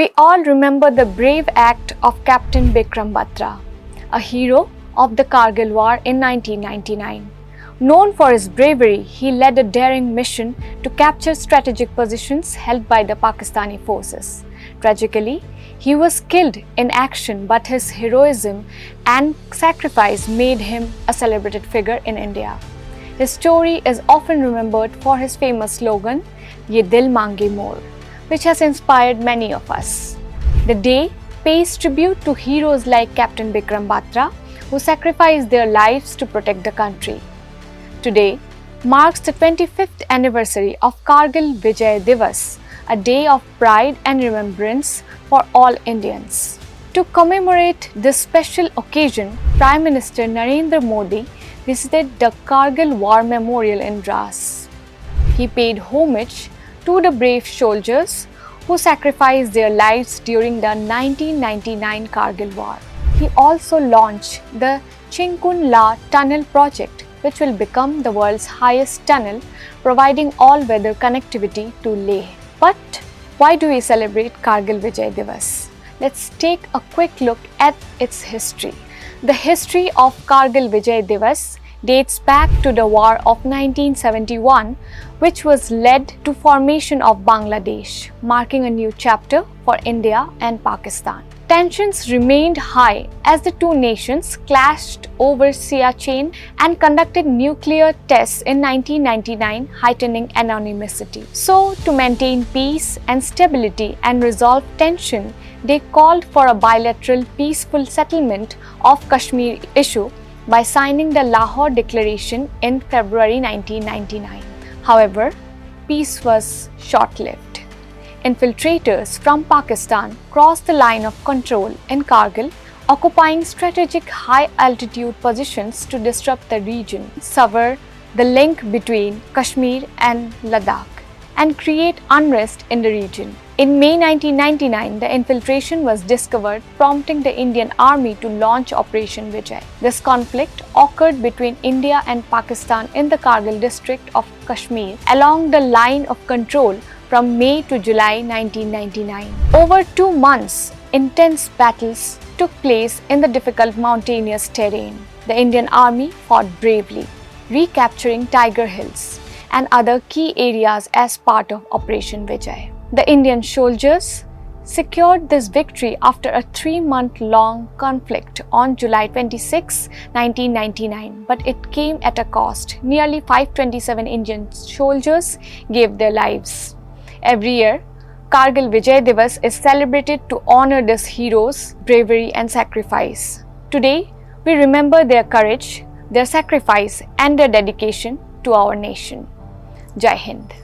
We all remember the brave act of Captain Bikram Batra, a hero of the Kargil War in 1999. Known for his bravery, he led a daring mission to capture strategic positions held by the Pakistani forces. Tragically, he was killed in action, but his heroism and sacrifice made him a celebrated figure in India. His story is often remembered for his famous slogan, Yeh Dil Maange more, which has inspired many of us. The day pays tribute to heroes like Captain Bikram Batra, who sacrificed their lives to protect the country. Today marks the 25th anniversary of Kargil Vijay Diwas, a day of pride and remembrance for all Indians. To commemorate this special occasion, Prime Minister Narendra Modi visited the Kargil War Memorial in Dras. He paid homage to the brave soldiers who sacrificed their lives during the 1999 Kargil War. He also launched the Chinkun La Tunnel project, which will become the world's highest tunnel, providing all-weather connectivity to Leh. But why do we celebrate Kargil Vijay Diwas? Let's take a quick look at its history. The history of Kargil Vijay Diwas dates back to the War of 1971, which was led to formation of Bangladesh, marking a new chapter for India and Pakistan. Tensions remained high as the two nations clashed over Siachen and conducted nuclear tests in 1999, heightening anonymity. So, to maintain peace and stability and resolve tension, they called for a bilateral peaceful settlement of Kashmir issue by signing the Lahore Declaration in February 1999. However, peace was short-lived. Infiltrators from Pakistan crossed the line of control in Kargil, occupying strategic high-altitude positions to disrupt the region, sever the link between Kashmir and Ladakh, and create unrest in the region. In May 1999, the infiltration was discovered, prompting the Indian Army to launch Operation Vijay. This conflict occurred between India and Pakistan in the Kargil district of Kashmir along the line of control from May to July 1999. Over 2 months, intense battles took place in the difficult mountainous terrain. The Indian Army fought bravely, recapturing Tiger Hills and other key areas as part of Operation Vijay. The Indian soldiers secured this victory after a 3-month-long conflict on July 26, 1999, but it came at a cost. Nearly 527 Indian soldiers gave their lives. Every year, Kargil Vijay Diwas is celebrated to honor these heroes' bravery and sacrifice. Today, we remember their courage, their sacrifice, and their dedication to our nation. Jai Hind.